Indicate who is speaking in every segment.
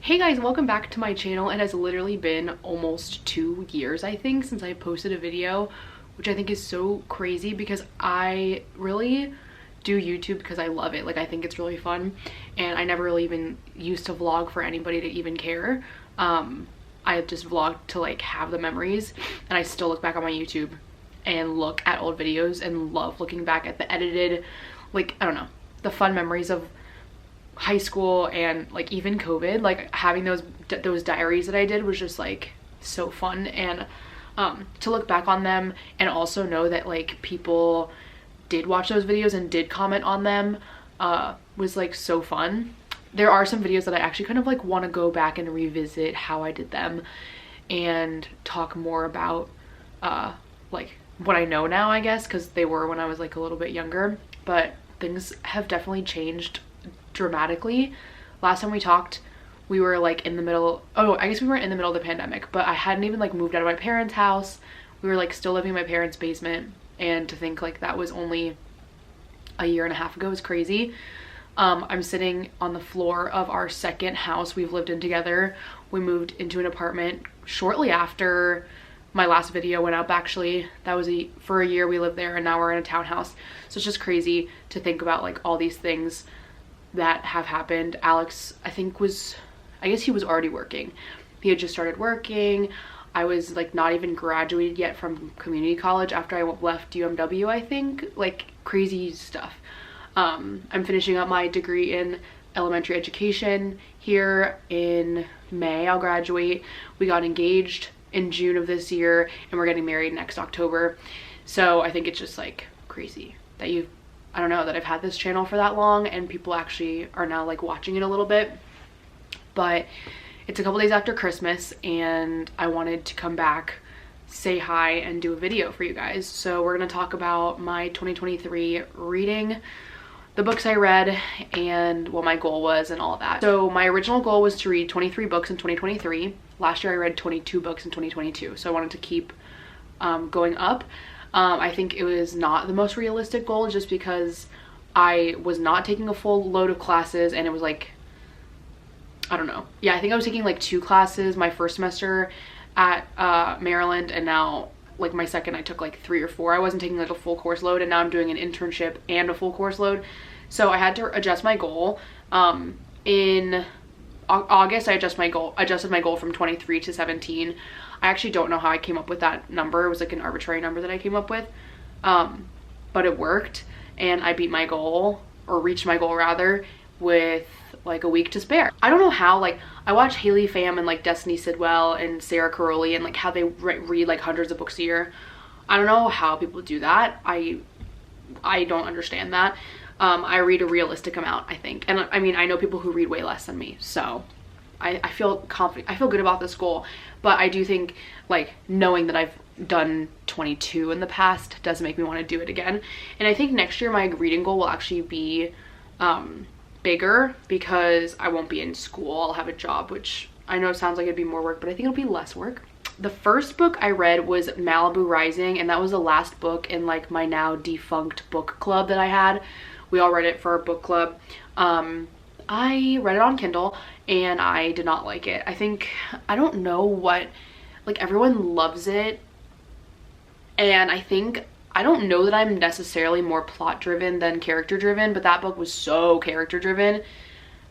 Speaker 1: Hey guys, welcome back to my channel. It has literally been almost 2 years, I think, since I posted a video, which I think is so crazy because I really do YouTube because I love it. Like, I think it's really fun, and I never really even used to vlog for anybody to even care. I just vlogged to like have the memories, and I still look back on my YouTube and look at old videos and love looking back at the edited, like, I don't know, the fun memories of high school and like even COVID. Like, having those diaries that I did was just like so fun, and to look back on them and also know that like people did watch those videos and did comment on them was like so fun. There are some videos that I actually kind of like want to go back and revisit how I did them and talk more about like what I know now, I guess, because they were when I was like a little bit younger, but things have definitely changed dramatically. Last time we talked, we were like in the middle, oh, I guess we weren't in the middle of the pandemic, but I hadn't even like moved out of my parents' house. We were like still living in my parents' basement, and to think like that was only a year and a half ago is crazy. I'm sitting on the floor of our second house we've lived in together. We moved into an apartment shortly after my last video went up, actually. That was for a year we lived there, and now we're in a townhouse. So it's just crazy to think about like all these things that have happened. Alex, I guess he was already working. He had just started working. I was like not even graduated yet from community college after I left UMW, I think. Like, crazy stuff. I'm finishing up my degree in elementary education here in May. I'll graduate. We got engaged in June of this year, and we're getting married next October. So I think it's just like crazy that I don't know, that I've had this channel for that long and people actually are now like watching it a little bit. But it's a couple days after Christmas, and I wanted to come back, say hi, and do a video for you guys. So we're gonna talk about my 2023 reading, the books I read, and what my goal was and all of that. So my original goal was to read 23 books in 2023. Last year I read 22 books in 2022, so I wanted to keep going up. I think it was not the most realistic goal just because I was not taking a full load of classes, and it was like, I don't know. Yeah, I think I was taking like 2 classes my first semester at Maryland, and now like my second I took like 3 or 4. I wasn't taking like a full course load, and now I'm doing an internship and a full course load. So I had to adjust my goal. In August I adjusted my goal from 23 to 17. I actually don't know how I came up with that number. It was like an arbitrary number that I came up with, but it worked, and I beat my goal, or reached my goal rather, with like a week to spare. I don't know how. Like, I watch Haley Pham and like Destiny Sidwell and Sarah Caroli, and like how they read like hundreds of books a year. I don't know how people do that. I don't understand that. I read a realistic amount, I think, and I mean, I know people who read way less than me, so I feel confident. I feel good about this goal, but I do think like knowing that I've done 22 in the past does make me want to do it again. And I think next year my reading goal will actually be bigger because I won't be in school. I'll have a job, which I know sounds like it'd be more work, but I think it'll be less work. The first book I read was Malibu Rising, and that was the last book in like my now defunct book club that I had. We all read it for our book club. I read it on Kindle, and I did not like it. I don't know what, like, everyone loves it, and I don't know that I'm necessarily more plot driven than character driven, but that book was so character driven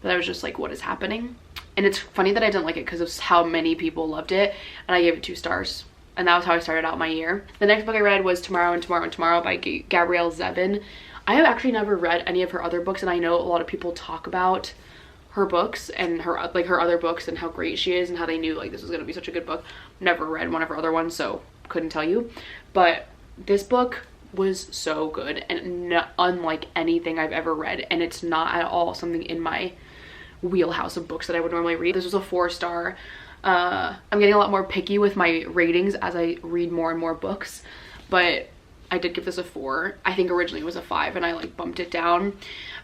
Speaker 1: that I was just like, what is happening? And it's funny that I didn't like it because of how many people loved it, and I gave it 2 stars. And that was how I started out my year. The next book I read was Tomorrow and Tomorrow and Tomorrow by Gabrielle Zevin. I have actually never read any of her other books, and I know a lot of people talk about her books and her other books and how great she is and how they knew like this was going to be such a good book. Never read one of her other ones, so couldn't tell you. But this book was so good and unlike anything I've ever read, and it's not at all something in my wheelhouse of books that I would normally read. This was a 4-star. I'm getting a lot more picky with my ratings as I read more and more books, but I did give this a 4. I think originally it was a 5, and I like bumped it down.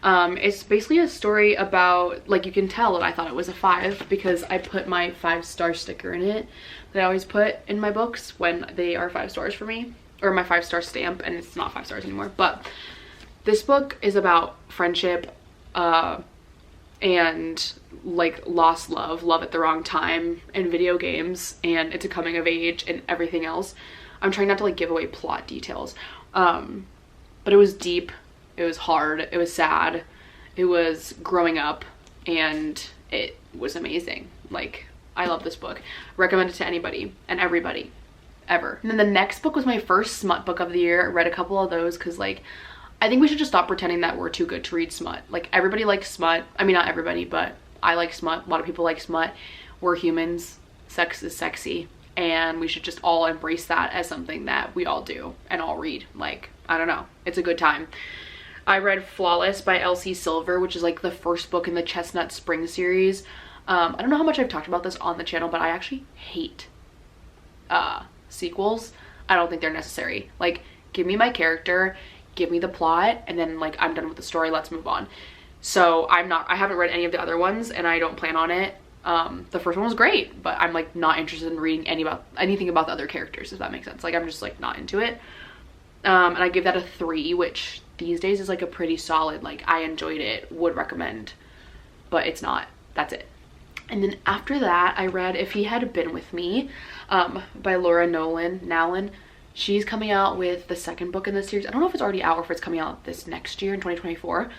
Speaker 1: It's basically a story about, like, you can tell that I thought it was a 5 because I put my 5-star sticker in it that I always put in my books when they are 5 stars for me, or my 5-star stamp, and it's not 5 stars anymore. But this book is about friendship, and like lost love at the wrong time in video games, and it's a coming of age and everything else. I'm trying not to like give away plot details, but it was deep, it was hard, it was sad, it was growing up, and it was amazing. Like, I love this book. Recommend it to anybody and everybody ever. And then the next book was my first smut book of the year. I read a couple of those because like I think we should just stop pretending that we're too good to read smut. Like, everybody likes smut. I mean, not everybody, but I like smut. A lot of people like smut. We're humans. Sex is sexy, and we should just all embrace that as something that we all do and all read. Like, I don't know, it's a good time. I read Flawless by Elsie Silver, which is like the first book in the Chestnut Spring series. I don't know how much I've talked about this on the channel, but I actually hate sequels. I don't think they're necessary. Like, give me my character, give me the plot, and then like I'm done with the story, let's move on. So I haven't read any of the other ones, and I don't plan on it. The first one was great, but I'm like not interested in reading anything about the other characters, if that makes sense. Like, I'm just like not into it. And I give that a 3, which these days is like a pretty solid, like, I enjoyed it, would recommend, but it's not. That's it. And then after that, I read If He Had Been With Me, by Laura Nowlin. She's coming out with the second book in this series. I don't know if it's already out or if it's coming out this next year in 2024,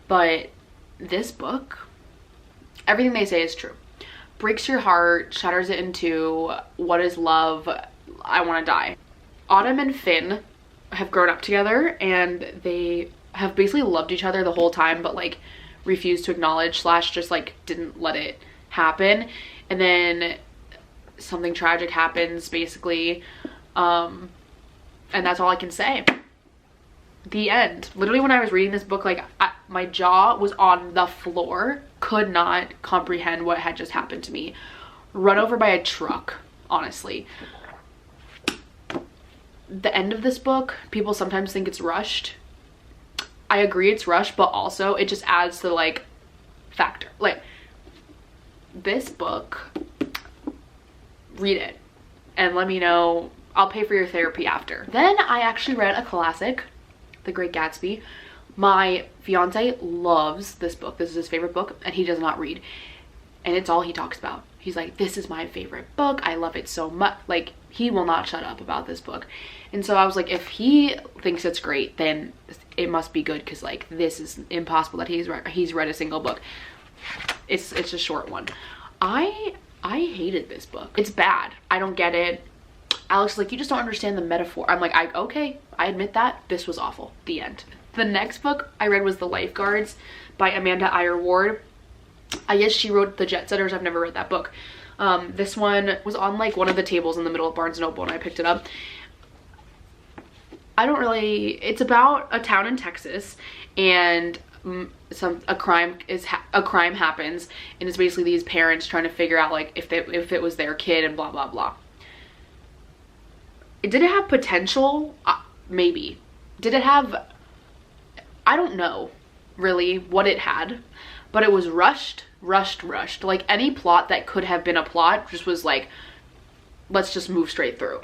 Speaker 1: but this book, everything they say is true. Breaks your heart, shatters it into what is love, I want to die. Autumn and Finn have grown up together, and they have basically loved each other the whole time, but like refused to acknowledge / just like didn't let it happen. And then something tragic happens, basically, and that's all I can say. The end. Literally, when I was reading this book, like my jaw was on the floor, could not comprehend what had just happened to me. Run over by a truck, honestly. The end of this book, people sometimes think it's rushed. I agree it's rushed, but also it just adds to like factor. Like, this book, read it and let me know. I'll pay for your therapy after. Then I actually read a classic, The Great Gatsby. My fiance loves this book. This is his favorite book, and he does not read, and it's all he talks about. He's like, this is my favorite book, I love it so much. Like, he will not shut up about this book. And so I was like, if he thinks it's great, then it must be good, because like, this is impossible that he's read a single book. It's a short one. I hated this book. It's bad. I don't get it. Alex is like, you just don't understand the metaphor. I'm like, okay, I admit that. This was awful. The end. The next book I read was The Lifeguards by Amanda Iyer Ward. I guess she wrote The Jet Setters. I've never read that book. This one was on like one of the tables in the middle of Barnes & Noble, and I picked it up. It's about a town in Texas, and a crime happens, and it's basically these parents trying to figure out like if it was their kid, and blah blah blah. Did it have potential? Maybe. Did it have, I don't know really what it had, but it was rushed. Like, any plot that could have been a plot just was like, let's just move straight through.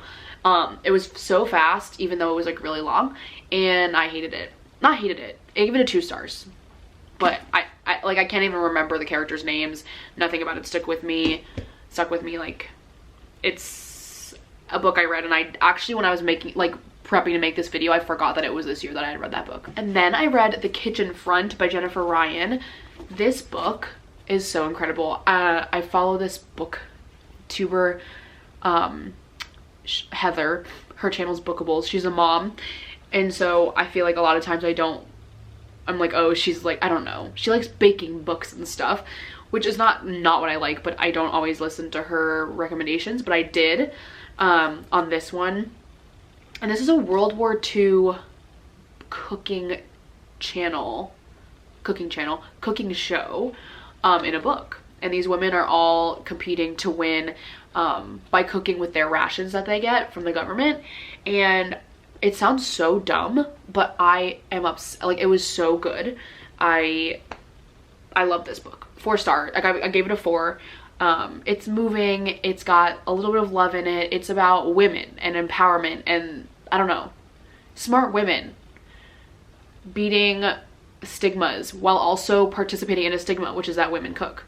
Speaker 1: It was so fast, even though it was like really long, and I hated it. Not hated it. I gave it a 2 stars. But I can't even remember the characters' names. Nothing about it stuck with me. Like, it's a book I read, and I actually, when I was prepping to make this video, I forgot that it was this year that I had read that book. And then I read The Kitchen Front by Jennifer Ryan. This book is so incredible. I follow this booktuber, Heather. Her channel's Bookables. She's a mom, and so I feel like a lot of times I'm like, oh, she's like, I don't know, she likes baking books and stuff, which is not what I like, but I don't always listen to her recommendations, but I did on this one. And this is a World War II cooking show in a book, and these women are all competing to win by cooking with their rations that they get from the government. And it sounds so dumb, but I am upset. Like, it was so good. I love this book. 4 stars. Like, I gave it a 4. It's moving. It's got a little bit of love in it. It's about women and empowerment, and I don't know, smart women beating stigmas while also participating in a stigma, which is that women cook.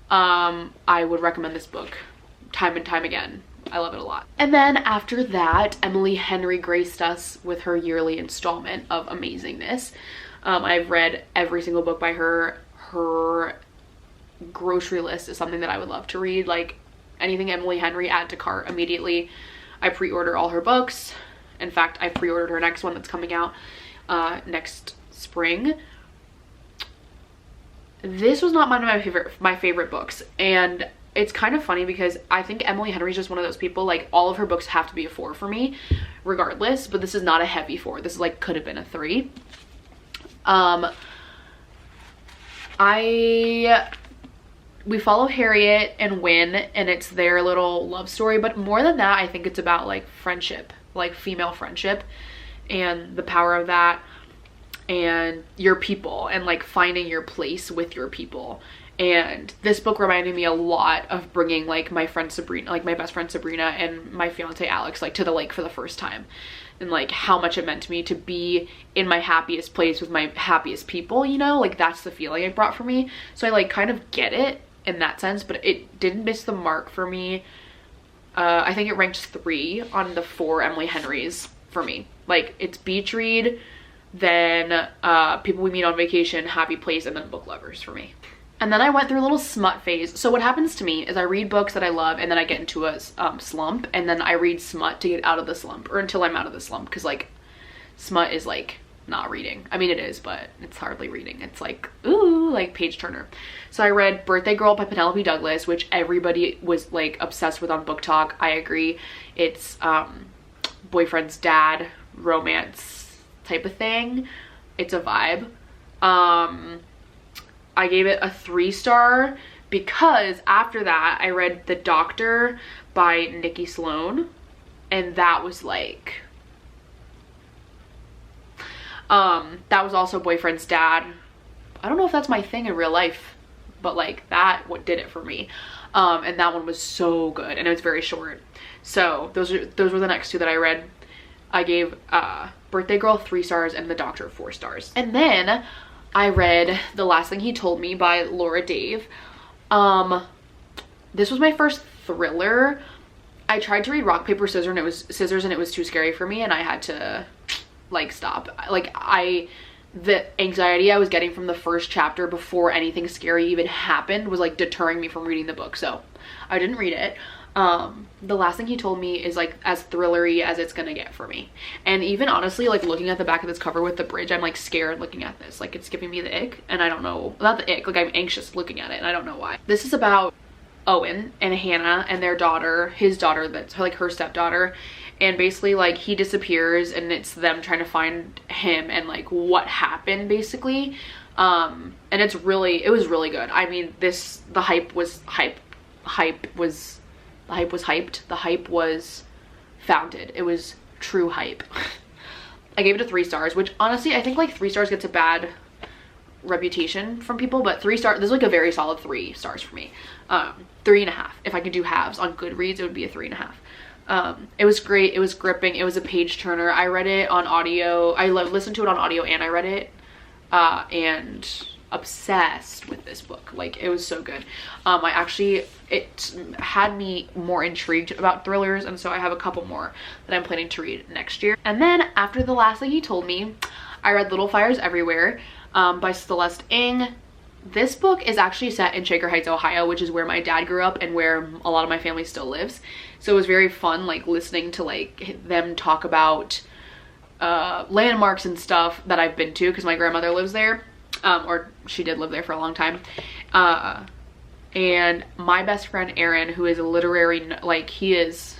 Speaker 1: I would recommend this book time and time again. I love it a lot. And then after that, Emily Henry graced us with her yearly installment of amazingness. I've read every single book by her. Her grocery list is something that I would love to read. Like anything Emily Henry, add to cart immediately. I pre-order all her books. In fact, I pre-ordered her next one that's coming out next spring. This was not one of my favorite books, and it's kind of funny because I think Emily Henry's just one of those people, like all of her books have to be a 4 for me regardless, but this is not a heavy 4. This is like could have been a 3. We follow Harriet and Wynne, and it's their little love story, but more than that, I think it's about like friendship, like female friendship and the power of that, and your people, and like finding your place with your people. And this book reminded me a lot of bringing like my friend Sabrina, like my best friend Sabrina and my fiance Alex, like to the lake for the first time, and like how much it meant to me to be in my happiest place with my happiest people, you know, like that's the feeling it brought for me. So I like kind of get it in that sense, but it didn't miss the mark for me. I think it ranked 3 on the 4 Emily Henrys for me. Like it's beach read, then People We Meet on Vacation, Happy Place, and then Book Lovers for me. And then I went through a little smut phase. So what happens to me is I read books that I love, and then I get into a slump, and then I read smut to get out of the slump, or until I'm out of the slump, because like smut is like not reading. I mean it is, but it's hardly reading. It's like, ooh, like page turner. So I read Birthday Girl by Penelope Douglas, which everybody was like obsessed with on Book Talk. I agree. It's boyfriend's dad romance type of thing. It's a vibe. I gave it a 3-star because after that I read The Doctor by Nikki Sloan, and that was like that was also boyfriend's dad. I don't know if that's my thing in real life, but like that what did it for me. And that one was so good, and it was very short. So those were the next 2 that I read. I gave Birthday Girl 3 stars and The Doctor 4 stars. And then I read The Last Thing He Told Me by Laura Dave. This was my first thriller. I tried to read Rock, Paper, Scissors and it was too scary for me, and I had to like stop. Like the anxiety I was getting from the first chapter before anything scary even happened was like deterring me from reading the book, so I didn't read it. The Last Thing He Told Me is like as thrillery as it's gonna get for me, and even honestly like looking at the back of this cover with the bridge, I'm like scared looking at this. Like it's giving me the ick, and I don't know, not the ick, like I'm anxious looking at it and I don't know why. This is about Owen and Hannah and their daughter, his daughter, that's like her stepdaughter, and basically like he disappears and it's them trying to find him and like what happened basically. And it was really good. I mean, the hype was founded. It was true hype. I gave it a 3 stars, which honestly I think like 3 stars gets a bad reputation from people, but 3 stars, this is like a very solid 3 stars for me. 3.5. If I could do halves on Goodreads, it would be a 3.5. It was great. It was gripping. It was a page turner. I read it on audio. I listened to it on audio and I read it, and obsessed with this book. Like it was so good. It had me more intrigued about thrillers, and so I have a couple more that I'm planning to read next year. And then after The Last Thing He Told Me, I read Little Fires Everywhere by Celeste Ng. This book is actually set in Shaker Heights, Ohio, which is where my dad grew up and where a lot of my family still lives. So it was very fun like listening to like them talk about landmarks and stuff that I've been to, because my grandmother lives there, or she did live there for a long time. And my best friend Aaron, who is a literary, like he is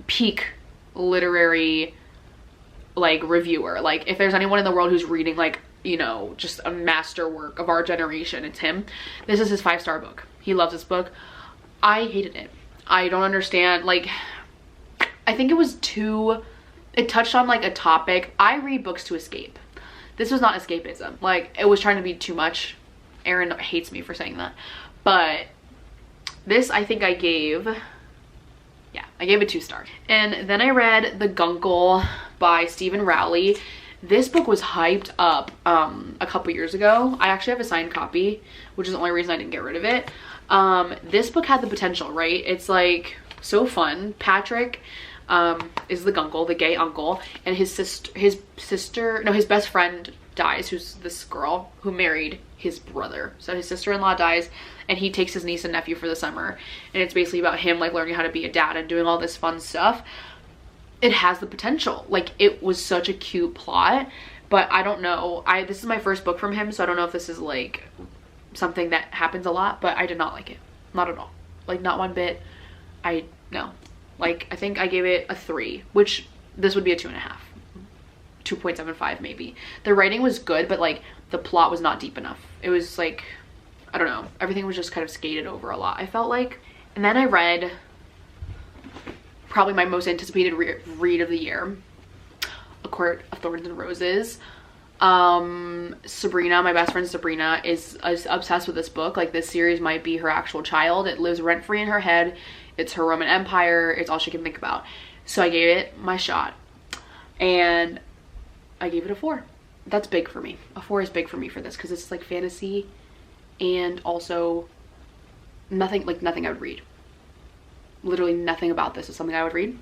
Speaker 1: peak literary like reviewer. Like if there's anyone in the world who's reading like, you know, just a masterwork of our generation, it's him. This is his 5-star book. He loves this book. I hated it. I don't understand. Like I think it touched on like a topic. I read books to escape. This was not escapism. Like it was trying to be too much. Aaron hates me for saying that, but this I think I gave it 2 stars. And then I read The Guncle by Stephen Rowley. This book was hyped up a couple years ago. I actually have a signed copy, which is the only reason I didn't get rid of it. This book had the potential, right? It's like so fun. Patrick is the uncle, the gay uncle, and his best friend dies, who's this girl who married his brother. So his sister-in-law dies, and he takes his niece and nephew for the summer, and it's basically about him like learning how to be a dad and doing all this fun stuff. It has the potential. Like, it was such a cute plot, but I don't know. This is my first book from him, so I don't know if this is like something that happens a lot, but I did not like it. Not at all. Like, not one bit. No. Like, I think I gave it a 3, which this would be a 2.5. 2.75 maybe. The writing was good, but like the plot was not deep enough. It was like, I don't know, everything was just kind of skated over a lot, I felt like. And then I read probably my most anticipated read of the year, A Court of Thorns and Roses. Sabrina, my best friend Sabrina, is obsessed with this book. Like, this series might be her actual child. It lives rent-free in her head. It's her Roman Empire. It's all she can think about. So I gave it my shot, and I gave it a 4. That's big for me. A 4 is big for me for this, because it's like fantasy and also nothing I would read. Literally nothing about this is something I would read.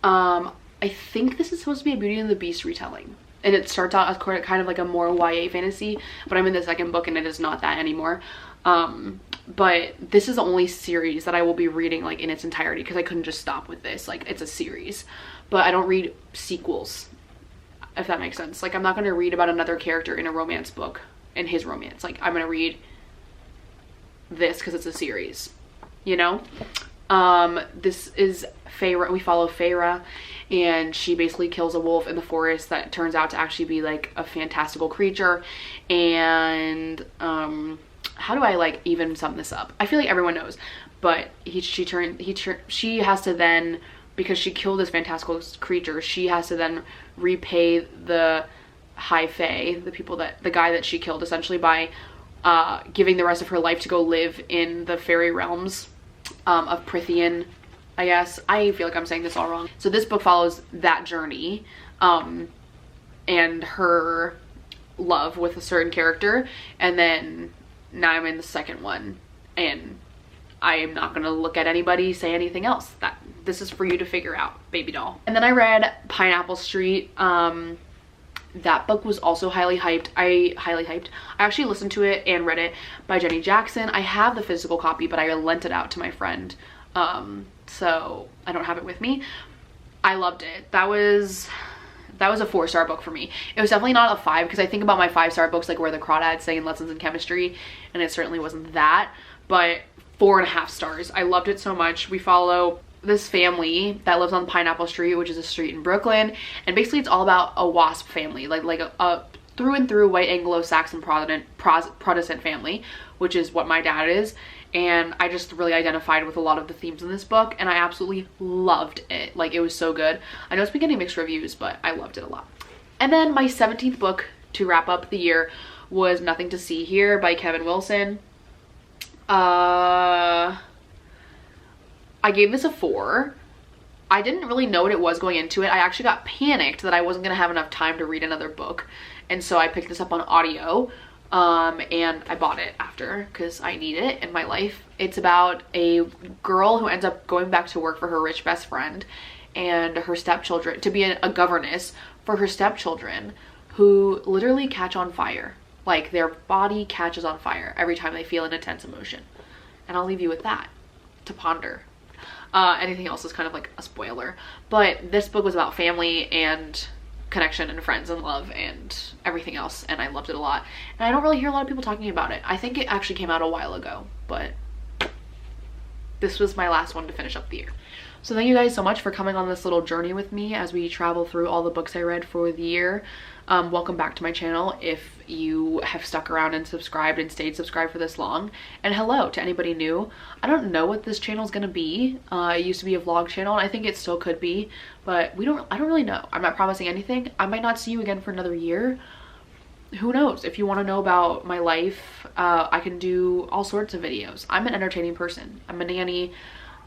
Speaker 1: I think this is supposed to be a Beauty and the Beast retelling, and it starts out as kind of like a more YA fantasy, but I'm in the second book and it is not that anymore. But this is the only series that I will be reading like in its entirety, because I couldn't just stop with this. Like, it's a series, but I don't read sequels, if that makes sense. Like, I'm not going to read about another character in a romance book and his romance. Like, I'm going to read this because it's a series, you know? This is Feyre. We follow Feyre, and she basically kills a wolf in the forest that turns out to actually be like a fantastical creature. And how do I like even sum this up? I feel like everyone knows, but she has to then, because she killed this fantastical creature, she has to then repay the High Fae, the guy that she killed, essentially, by giving the rest of her life to go live in the fairy realms of Prythian, I guess. I feel like I'm saying this all wrong. So this book follows that journey and her love with a certain character, and then now I'm in the second one, and I am not gonna look at anybody say anything else. This is for you to figure out, baby doll. And then I read Pineapple Street. That book was also highly hyped. I actually listened to it and read it by Jenny Jackson. I have the physical copy, but I lent it out to my friend, so I don't have it with me. I loved it. That was a 4-star book for me. It was definitely not a 5, because I think about my 5-star books, like Where the Crawdads Sing and Lessons in Chemistry, and it certainly wasn't that, but 4.5 stars. I loved it so much. We follow this family that lives on Pineapple Street, which is a street in Brooklyn, and basically it's all about a WASP family, like a through and through white Anglo-Saxon Protestant family, which is what my dad is. And I just really identified with a lot of the themes in this book, and I absolutely loved it. Like, it was so good. I know it's been getting mixed reviews, but I loved it a lot. And then my 17th book to wrap up the year was Nothing to See Here by Kevin Wilson. I gave this a 4. I didn't really know what it was going into it. I actually got panicked that I wasn't gonna have enough time to read another book, and so I picked this up on audio, and I bought it after because I need it in my life. It's about a girl who ends up going back to work for her rich best friend and her stepchildren, to be a governess for her stepchildren, who literally catch on fire. Like, their body catches on fire every time they feel an intense emotion. And I'll leave you with that to ponder. Anything else is kind of like a spoiler, but this book was about family and connection and friends and love and everything else, and I loved it a lot. And I don't really hear a lot of people talking about it. I think it actually came out a while ago, but this was my last one to finish up the year. So thank you guys so much for coming on this little journey with me as we travel through all the books I read for the year. Welcome back to my channel if you have stuck around and subscribed and stayed subscribed for this long. And hello to anybody new. I don't know what this channel is gonna be. It used to be a vlog channel, and I think it still could be, but I don't really know. I'm not promising anything. I might not see you again for another year. Who knows? If you want to know about my life, I can do all sorts of videos. I'm an entertaining person. I'm a nanny.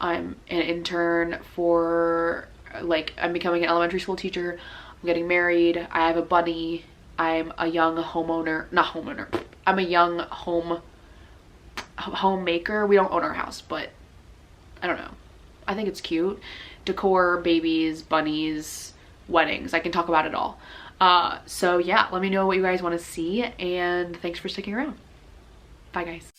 Speaker 1: I'm an intern for, like, I'm becoming an elementary school teacher. I'm getting married, I have a bunny, I'm a young homeowner, not homeowner, I'm a young homemaker. We don't own our house, but I don't know. I think it's cute. Decor, babies, bunnies, weddings. I can talk about it all. So yeah, let me know what you guys want to see, and thanks for sticking around. Bye guys.